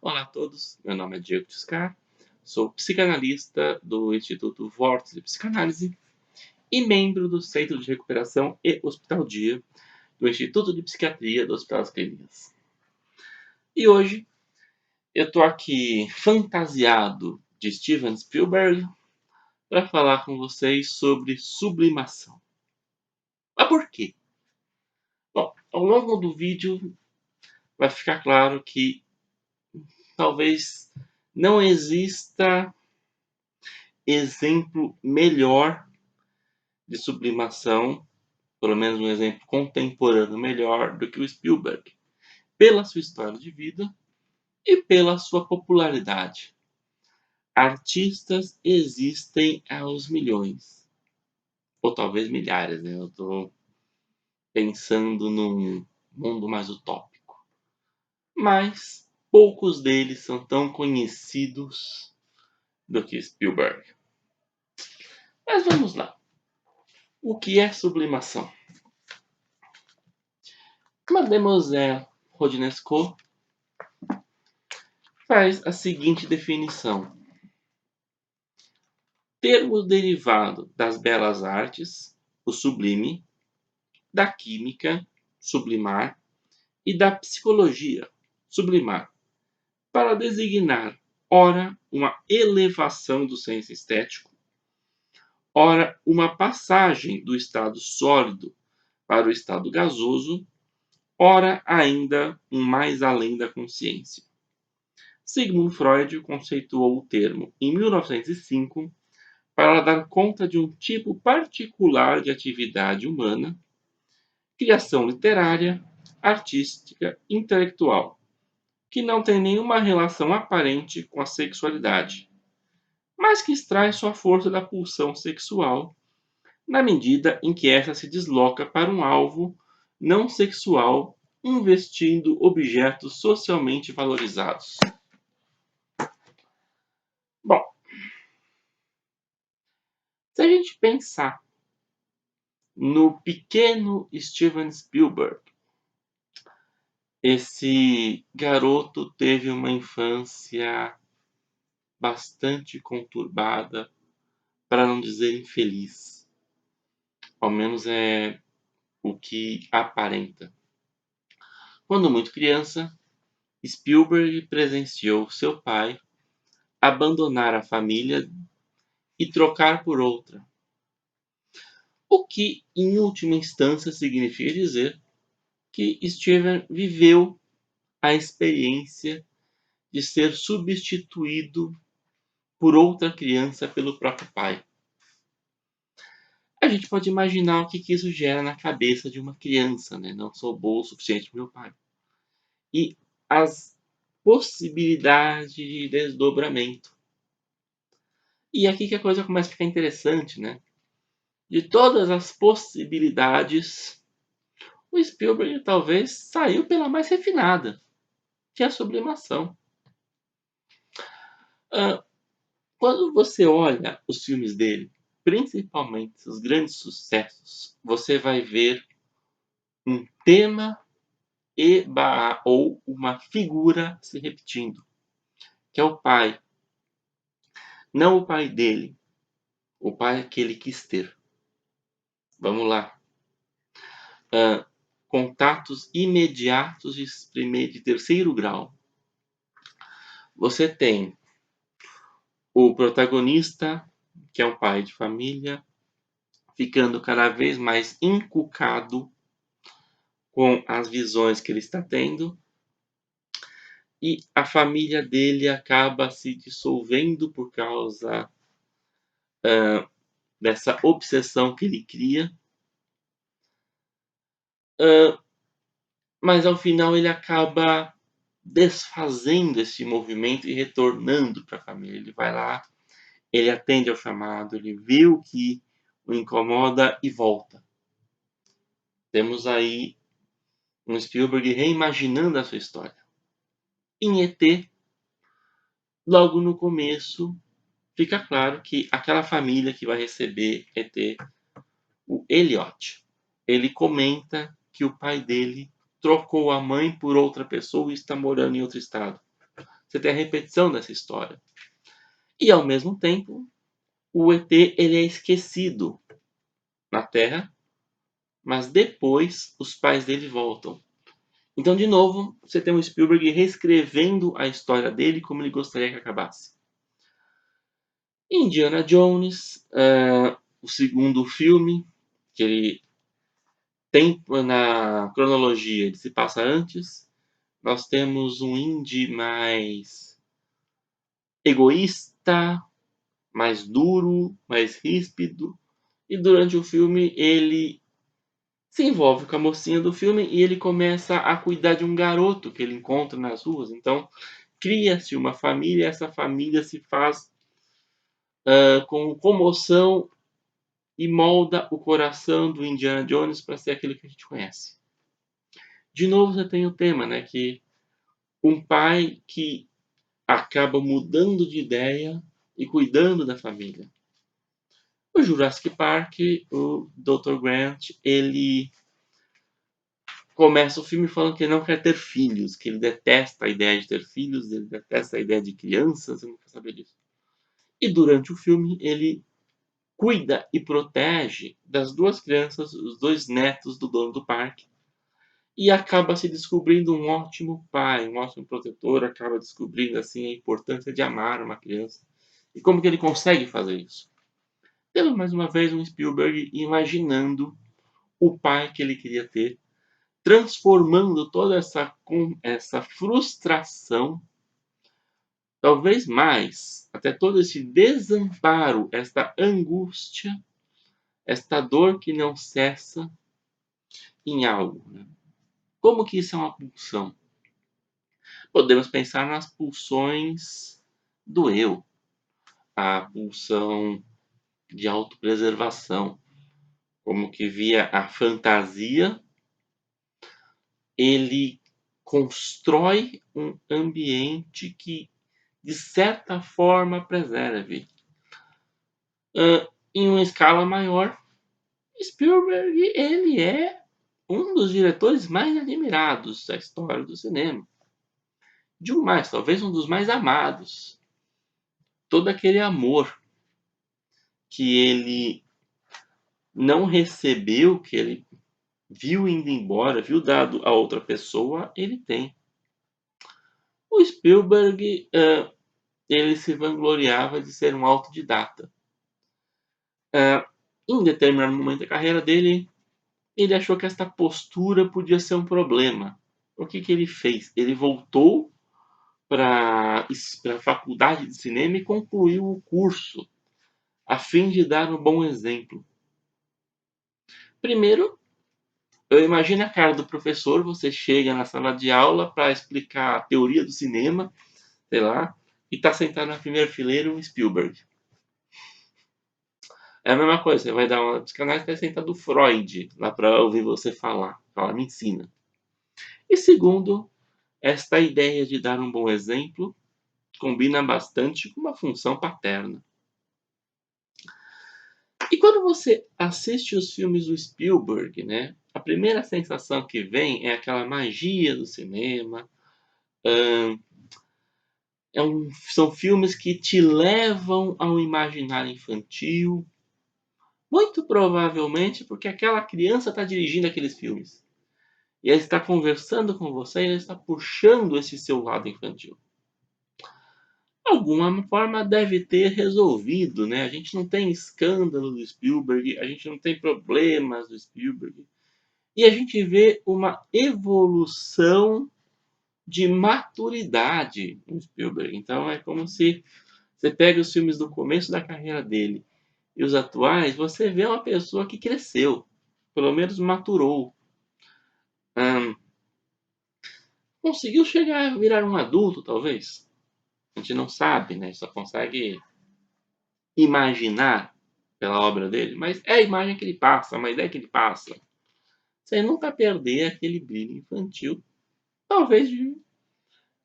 Olá a todos, meu nome é Diego Tiscar, sou psicanalista do Instituto Vórtice de Psicanálise e membro do Centro de Recuperação e Hospital Dia do Instituto de Psiquiatria do Hospital das Clínicas. E hoje eu estou aqui fantasiado de Steven Spielberg para falar com vocês sobre sublimação. Mas por quê? Bom, ao longo do vídeo vai ficar claro que talvez não exista exemplo melhor de sublimação, pelo menos um exemplo contemporâneo melhor do que o Spielberg, pela sua história de vida e pela sua popularidade. Artistas existem aos milhões, ou talvez milhares, né? Eu estou pensando num mundo mais utópico. Mas poucos deles são tão conhecidos do que Spielberg. Mas vamos lá. O que é sublimação? Mademoiselle Rodnesco faz a seguinte definição: termo derivado das belas artes, o sublime, da química, sublimar, e da psicologia, sublimar, para designar ora uma elevação do senso estético, ora uma passagem do estado sólido para o estado gasoso, ora ainda um mais além da consciência. Sigmund Freud conceituou o termo em 1905 para dar conta de um tipo particular de atividade humana, criação literária, artística, intelectual, que não tem nenhuma relação aparente com a sexualidade, mas que extrai sua força da pulsão sexual na medida em que essa se desloca para um alvo não sexual, investindo objetos socialmente valorizados. Bom, se a gente pensar no pequeno Steven Spielberg, esse garoto teve uma infância bastante conturbada, para não dizer infeliz. Ao menos é o que aparenta. Quando muito criança, Spielberg presenciou seu pai abandonar a família e trocar por outra, o que, em última instância, significa dizer que Steven viveu a experiência de ser substituído por outra criança pelo próprio pai. A gente pode imaginar o que isso gera na cabeça de uma criança, né? Não sou bom o suficiente para meu pai. E as possibilidades de desdobramento. E aqui que a coisa começa a ficar interessante, né? De todas as possibilidades, o Spielberg talvez saiu pela mais refinada, que é a sublimação. Quando você olha os filmes dele, principalmente os grandes sucessos, você vai ver um tema ou uma figura se repetindo, que é o pai. Não o pai dele, o pai que ele quis ter. Vamos lá. Contatos imediatos de terceiro grau. Você tem o protagonista, que é um pai de família, ficando cada vez mais encucado com as visões que ele está tendo, e a família dele acaba se dissolvendo por causa dessa obsessão que ele cria. Mas ao final ele acaba desfazendo esse movimento e retornando para a família. Ele vai lá, ele atende ao chamado, ele vê o que o incomoda e volta. Temos aí um Spielberg reimaginando a sua história. Em ET, logo no começo, fica claro que aquela família que vai receber ET, o Elliot, ele comenta que o pai dele trocou a mãe por outra pessoa e está morando em outro estado. você tem a repetição dessa história. E ao mesmo tempo, o ET ele é esquecido na Terra, mas depois os pais dele voltam. Então, de novo, você tem o Spielberg reescrevendo a história dele como ele gostaria que acabasse. Indiana Jones, o segundo filme, que ele tem na cronologia, ele se passa antes. Nós temos um Indy mais egoísta, mais duro, mais ríspido. E durante o filme ele se envolve com a mocinha do filme e ele começa a cuidar de um garoto que ele encontra nas ruas. Então cria-se uma família, essa família se faz com comoção e molda o coração do Indiana Jones para ser aquilo que a gente conhece. De novo você tem o tema, né, que um pai que acaba mudando de ideia e cuidando da família. O Jurassic Park, o Dr. Grant, ele começa o filme falando que ele não quer ter filhos, que ele detesta a ideia de ter filhos, ele detesta a ideia de crianças, ele não quer saber disso. E durante o filme ele cuida e protege das duas crianças, os dois netos do dono do parque, e acaba se descobrindo um ótimo pai, um ótimo protetor, acaba descobrindo assim a importância de amar uma criança. E como que ele consegue fazer isso? Temos mais uma vez um Spielberg imaginando o pai que ele queria ter, transformando toda essa frustração, talvez mais, até todo esse desamparo, esta angústia, esta dor que não cessa em algo. Né? Como que isso é uma pulsão? Podemos pensar nas pulsões do eu, a pulsão de autopreservação, como que via a fantasia, ele constrói um ambiente que, de certa forma, preserve. Em uma escala maior, Spielberg ele é um dos diretores mais admirados da história do cinema. Digo mais, talvez um dos mais amados. Todo aquele amor que ele não recebeu, que ele viu indo embora, viu dado a outra pessoa, ele tem. O Spielberg, ele se vangloriava de ser um autodidata. Em determinado momento da carreira dele, ele achou que esta postura podia ser um problema. O que, que ele fez? Ele voltou para a faculdade de cinema e concluiu o curso, a fim de dar um bom exemplo. Primeiro, eu imagino a cara do professor, você chega na sala de aula para explicar a teoria do cinema, sei lá, e está sentado na primeira fileira um Spielberg. É a mesma coisa, você vai dar uma psicanálise, vai sentar do Freud lá para ouvir você falar. Fala, me ensina. E segundo, esta ideia de dar um bom exemplo combina bastante com uma função paterna. E quando você assiste os filmes do Spielberg, né, a primeira sensação que vem é aquela magia do cinema. São filmes que te levam ao imaginário infantil, muito provavelmente porque aquela criança está dirigindo aqueles filmes. E ela está conversando com você e ela está puxando esse seu lado infantil. Alguma forma deve ter resolvido, né? A gente não tem escândalo do Spielberg, a gente não tem problemas do Spielberg. E a gente vê uma evolução de maturidade no Spielberg. Então é como se você pega os filmes do começo da carreira dele e os atuais, você vê uma pessoa que cresceu, pelo menos maturou. Conseguiu chegar a virar um adulto, talvez. A gente não sabe, né? Só consegue imaginar pela obra dele, mas é a imagem que ele passa, uma ideia que ele passa. Sem nunca perder aquele brilho infantil, talvez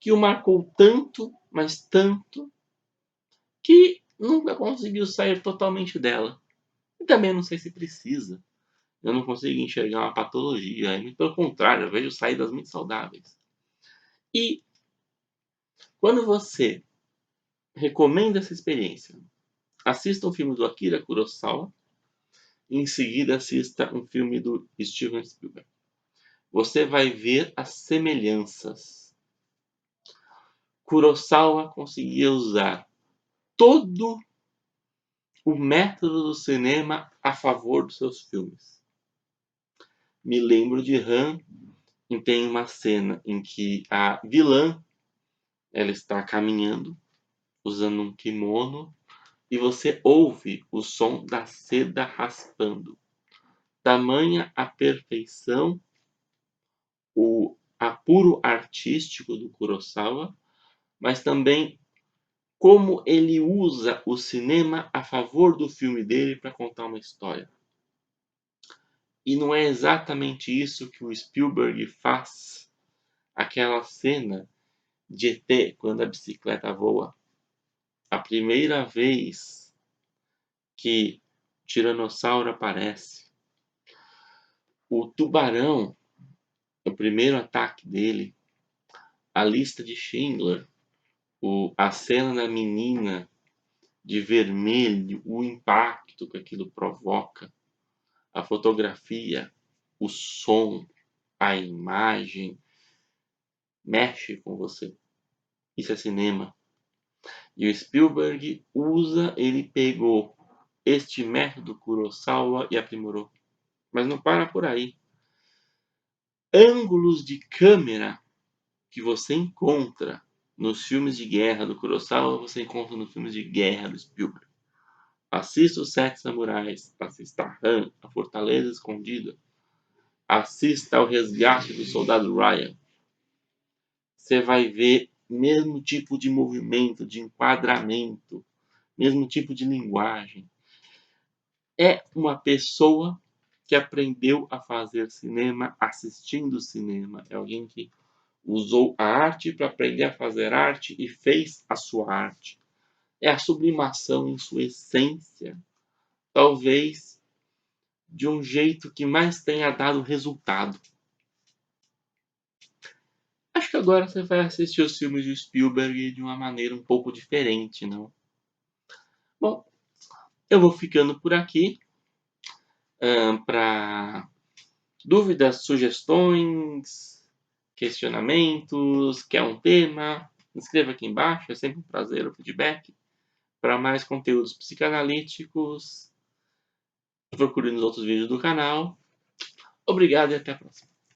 que o marcou tanto, mas tanto, que nunca conseguiu sair totalmente dela. E também não sei se precisa. Eu não consigo enxergar uma patologia, muito pelo contrário, eu vejo saídas muito saudáveis. E Quando você recomenda essa experiência, assista um filme do Akira Kurosawa e em seguida assista um filme do Steven Spielberg. Você vai ver as semelhanças. Kurosawa conseguia usar todo o método do cinema a favor dos seus filmes. Me lembro de Han, e tem uma cena em que a vilã ela está caminhando usando um kimono e você ouve o som da seda raspando. Tamanha a perfeição, o apuro artístico do Kurosawa, mas também como ele usa o cinema a favor do filme dele para contar uma história. E não é exatamente isso que o Spielberg faz. Aquela cena de ET quando a bicicleta voa. A primeira vez que o tiranossauro aparece. O tubarão, o primeiro ataque dele. A lista de Schindler. A cena da menina de vermelho, o impacto que aquilo provoca. A fotografia, o som, a imagem, mexe com você. Isso é cinema. E o Spielberg ele pegou este método Kurosawa e aprimorou. Mas não para por aí. Ângulos de câmera que você encontra nos filmes de guerra do Kurosawa, você encontra nos filmes de guerra do Spielberg. Assista os Sete Samurais, assista Han, a Fortaleza Escondida, assista ao Resgate do Soldado Ryan. Você vai ver mesmo tipo de movimento, de enquadramento, mesmo tipo de linguagem. É uma pessoa que aprendeu a fazer cinema assistindo cinema. É alguém que usou a arte para aprender a fazer arte e fez a sua arte. É a sublimação em sua essência. Talvez de um jeito que mais tenha dado resultado. Acho que agora você vai assistir os filmes de Spielberg de uma maneira um pouco diferente, não? Bom, eu vou ficando por aqui. Para dúvidas, sugestões, questionamentos, quer um tema, escreva aqui embaixo, é sempre um prazer o feedback. Para mais conteúdos psicanalíticos, procure nos outros vídeos do canal. Obrigado e até a próxima.